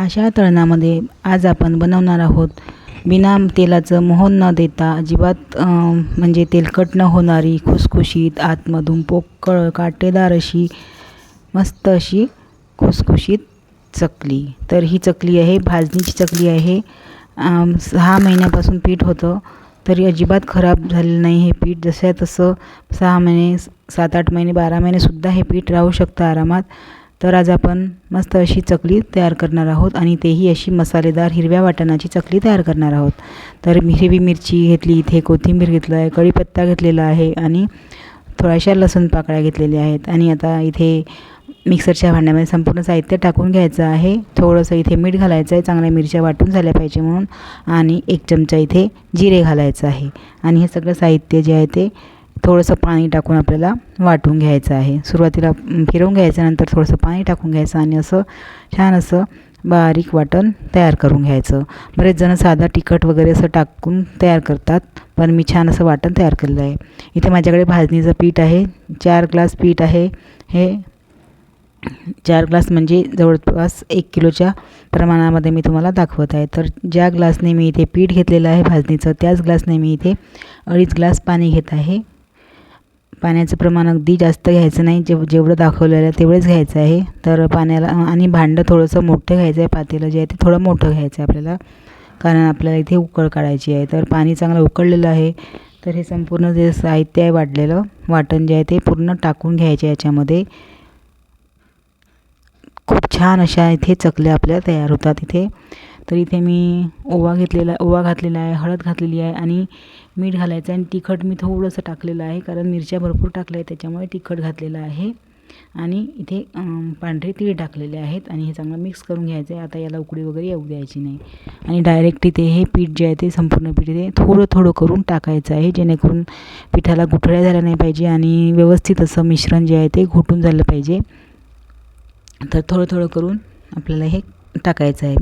अशा तळणामध्ये आज आपण बनवणार आहोत बिना तेलाचं मोहन न देता अजिबात म्हणजे तेलकट न होणारी खुसखुशीत आतमधून पोकळ काटेदार अशी मस्त अशी खुसखुशीत चकली। तर ही चकली आहे भाजणीची चकली आहे। 6 महिन्यापासून पीठ होतं तरी अजिबात खराब झालेलं नाही हे पीठ। जसं तसं 6 महिने 7-8 महिने 12 महिनेसुद्धा हे पीठ राहू शकतं आरामात। तर आज आपण मस्त अशी चकली तयार करणार आहोत आणि तेही अशी मसालेदार हिरव्या वाटणाची चकली तयार करणार आहोत। तर हिरवी मिरची घेतली, इथे कोथिंबीर घेतला आहे, कढीपत्ता घेतलेला आहे आणि थोड्याशा लसूण पाकळ्या घेतलेल्या आहेत। आणि आता इथे मिक्सरच्या भांड्यामध्ये संपूर्ण साहित्य टाकून घ्यायचं आहे। थोडंसं इथे मीठ घालायचं आहे, चांगल्या मिरच्या वाटून झाल्या पाहिजे म्हणून, आणि 1 चमचा इथे जिरे घालायचं आहे। आणि हे सगळं साहित्य जे आहे ते थोडंसं पाणी टाकून आपल्याला वाटून घ्यायचं आहे। सुरुवातीला फिरवून घ्यायचं, नंतर थोडंसं पाणी टाकून घ्यायचं आणि असं छान असं बारीक वाटण तयार करून घ्यायचं। बरेच जण साधा तिखट वगैरे असं टाकून तयार करतात, पण मी छान असं वाटण तयार केलेलं आहे। इथे माझ्याकडे भाजणीचं पीठ आहे, 4 ग्लास पीठ आहे। हे 4 ग्लास म्हणजे जवळपास 1 किलोच्या प्रमाणामध्ये मी तुम्हाला दाखवत आहे। तर ज्या ग्लासने मी इथे पीठ घेतलेलं आहे भाजणीचं, त्याच ग्लासने मी इथे 2.5 ग्लास पाणी घेत आहे। पाण्याचं प्रमाण अगदी जास्त घ्यायचं नाही, जेवढं दाखवलेलं आहे तेवढंच घ्यायचं आहे। तर पाण्याला आणि भांडं थोडंसं मोठं घ्यायचं आहे, पातेलं जे आहे ते थोडं मोठं घ्यायचं आहे आपल्याला, कारण आपल्याला इथे उकळ काढायची आहे। तर पाणी चांगलं उकळलेलं आहे, तर हे संपूर्ण जे साहित्य आहे वाटलेलं वाटण जे आहे ते पूर्ण टाकून घ्यायचे याच्यामध्ये। खूप छान अशा इथे चकल्या आपल्या तयार होतात इथे। तर इथे मी ओवा घातलेला आहे, हळद घातलेली आहे आणि मीठ घालायचं आहे। आणि तिखट मी थोडंसं टाकलेलं आहे, कारण मिरच्या भरपूर टाकल्या आहेत त्याच्यामुळे तिखट घातलेलं आहे। आणि इथे पांढरे तीळ टाकलेले आहेत आणि हे चांगलं मिक्स करून घ्यायचं आहे। आता याला उकळी वगैरे येऊ द्यायची नाही आणि डायरेक्ट इथे हे पीठ जे आहे ते संपूर्ण पीठ इथे थोडं थोडं करून टाकायचं आहे, जेणेकरून पिठाला गुठळ्या झाल्या नाही पाहिजे आणि व्यवस्थित असं मिश्रण जे आहे ते घोटून झालं पाहिजे। तर थोडं थोडं करून आपल्याला हे टाकायचं आहे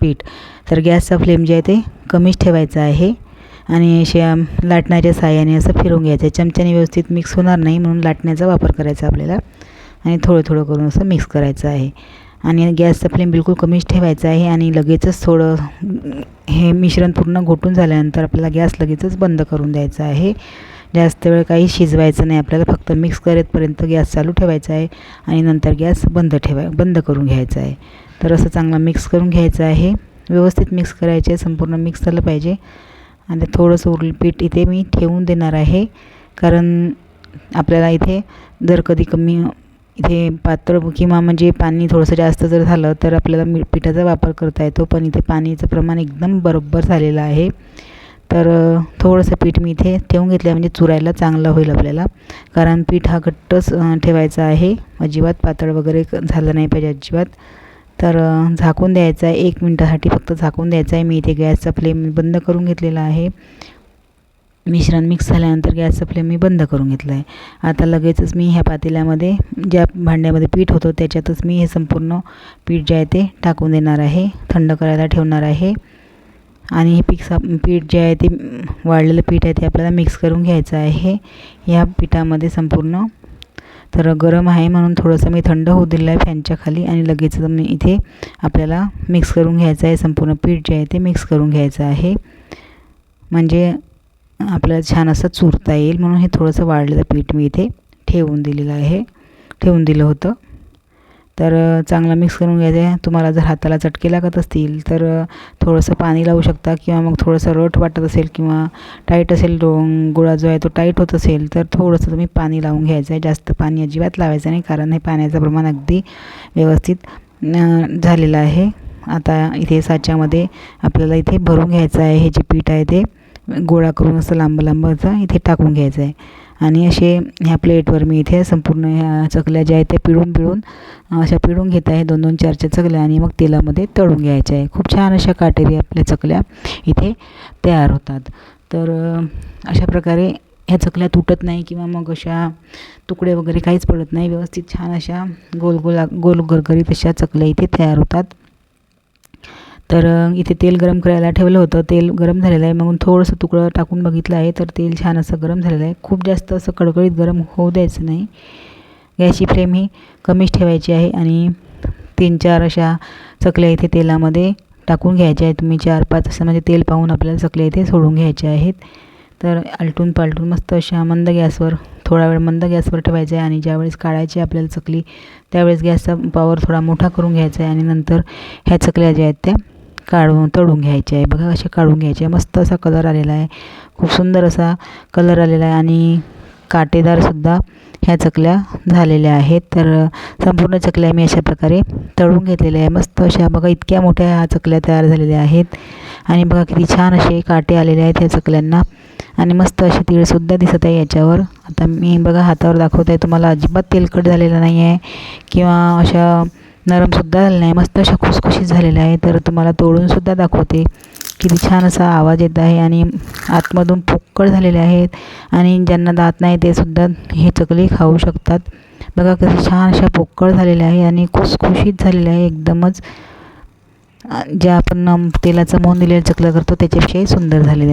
पीठ। तर गॅसचा फ्लेम जे आहे ते कमीच ठेवायचा आहे आणि अशा लाटण्याच्या साहाय्याने असं फिरवून घ्यायचं आहे। चमच्याने व्यवस्थित मिक्स होणार नाही म्हणून लाटण्याचा वापर करायचा आपल्याला, आणि थोडं थोडं करून असं मिक्स करायचं आहे। आणि गॅसचा फ्लेम बिलकुल कमीच ठेवायचा आहे आणि लगेचच थोडं हे मिश्रण पूर्ण घोटून झाल्यानंतर आपल्याला गॅस लगेचच बंद करून द्यायचा आहे। जास्त वेळ काही शिजवायचं नाही आपल्याला, फक्त मिक्स करेपर्यंत गॅस चालू ठेवायचा आहे आणि नंतर गॅस बंद करून घ्यायचा आहे। तर असं चांगलं मिक्स करून घ्यायचं आहे, व्यवस्थित मिक्स करायचे, संपूर्ण मिक्स झालं पाहिजे। आणि थोडंसं उरलेलं पीठ इथे मी ठेवून देणार आहे, कारण आपल्याला इथे जर कधी कमी इथे पातळ किंवा म्हणजे पाणी थोडंसं जास्त जर झालं तर आपल्याला पिठाचा वापर करता येतो, पण इथे पाणीचं प्रमाण एकदम बरोबर झालेलं आहे। तर थोडंसं पीठ मी इथे ठेवून घेतलं आहे, म्हणजे चुरायला चांगलं होईल आपल्याला, कारण पीठ हा घट्टच ठेवायचा आहे, अजिबात पातळ वगैरे झालं नाही पाहिजे अजिबात। तर झाकून द्यायचं आहे, 1 मिनिटासाठी फक्त झाकून द्यायचं आहे। मी इथे गॅसचा फ्लेम बंद करून घेतलेला आहे। मिश्रण मिक्स झाल्यानंतर गॅसचा फ्लेम मी बंद करून घेतला आहे। आता लगेचच मी ह्या पातेल्यामध्ये, ज्या भांड्यामध्ये पीठ होतं त्याच्यातच मी हे संपूर्ण पीठ जे आहे ते टाकून देणार आहे, थंड करायला ठेवणार आहे। आणि हे पीठ जे आहे ते वाळलेलं पीठ आहे ते आपल्याला मिक्स करून घ्यायचं आहे या पिठामध्ये संपूर्ण। तर गरम आहे म्हणून थोडंसं मी थंड होऊ दिलं आहे फॅनच्या खाली, आणि लगेच मी इथे आपल्याला मिक्स करून घ्यायचं आहे, संपूर्ण पीठ जे आहे ते मिक्स करून घ्यायचं आहे, म्हणजे आपल्याला छान असं चुरता येईल म्हणून हे थोडंसं वाळलेलं पीठ मी इथे ठेवून दिलं होतं। तर चांगलं मिक्स करून घ्यायचं आहे। तुम्हाला जर हाताला चटके लागत असतील तर थोडंसं पाणी लावू शकता, किंवा मग थोडंसं रट वाटत असेल किंवा टाईट असेल, गोळा जो आहे तो टाईट होत असेल तर थोडंसं तुम्ही पाणी लावून घ्यायचं आहे। जास्त पाणी अजिबात लावायचं नाही, कारण हे पाण्याचं प्रमाण अगदी व्यवस्थित झालेलं आहे। आता इथे साच्यामध्ये आपल्याला इथे भरून घ्यायचं आहे, हे जे पीठ आहे ते गोळा करून असं लांब असं इथे टाकून घ्यायचं आहे। आणि असे ह्या प्लेटवर मी इथे संपूर्ण ह्या चकल्या ज्या आहेत त्या पिळून घेत आहे, 2-2 4-4 चकल्या, आणि मग तेलामध्ये तळून घ्यायच्या आहे। खूप छान अशा काटेरी आपल्या चकल्या इथे तयार होतात। तर अशा प्रकारे ह्या चकल्या तुटत नाही किंवा मग अशा तुकडे वगैरे काहीच पडत नाही, व्यवस्थित छान अशा गोल गरगरीत अशा चकल्या इथे तयार होतात। तर इथे तेल गरम करायला ठेवलं होतं, तेल गरम झालेलं आहे, मग थोडंसं तुकडं टाकून बघितलं आहे, तर तेल छान असं गरम झालेलं आहे। खूप जास्त असं कडकडीत गरम होऊ द्यायचं नाही, गॅसची फ्लेम ही कमीच ठेवायची आहे आणि 3-4 अशा चकल्या इथे तेलामध्ये टाकून घ्यायच्या आहेत. तुम्ही 4-5 असं म्हणजे तेल पाहून आपल्याला चकल्या इथे सोडून घ्यायच्या आहेत. तर आलटून पालटून मस्त अशा मंद गॅसवर थोडा वेळ मंद गॅसवर ठेवायचं आहे आणि ज्यावेळेस काढायची आपल्याला चकली त्यावेळेस गॅसचा पॉवर थोडा मोठा करून घ्यायचा आहे आणि नंतर ह्या चकल्या ज्या आहेत त्या तळून घ्यायच्या आहे. बघा अशा काढून घ्यायच्या आहे. मस्त असा कलर आलेला आहे, खूप सुंदर असा कलर आलेला आहे आणि काटेदारसुद्धा ह्या चकल्या झालेल्या आहेत. तर संपूर्ण चकल्या मी अशा प्रकारे तळून घेतलेल्या आहे. मस्त अशा बघा इतक्या मोठ्या ह्या चकल्या तयार झालेल्या आहेत आणि बघा किती छान असे काटे आलेले आहेत ह्या चकल्यांना आणि मस्त अशी तीळसुद्धा दिसत आहे याच्यावर. आता मी बघा हातावर दाखवत आहे तुम्हाला, अजिबात तेलकट झालेलं नाही आहे किंवा अशा नरमसुद्धा झालेल्या नाही, मस्त अशा खुसखुशीत झालेल्या आहे. तर तुम्हाला तोडूनसुद्धा दाखवते, किती छान असा आवाज येत आहे आणि आतमधून पोकळ झालेले आहेत आणि ज्यांना दात नाही ते सुद्धा हे चकली खाऊ शकतात. बघा कसे छान अशा पोकळ झालेल्या आहे आणि खुसखुशीत झालेल्या आहे एकदमच. ज्या आपण तेलाचं मोहन दिलेलं चकल्या करतो त्याच्यापेक्षाही सुंदर झालेलं आहे.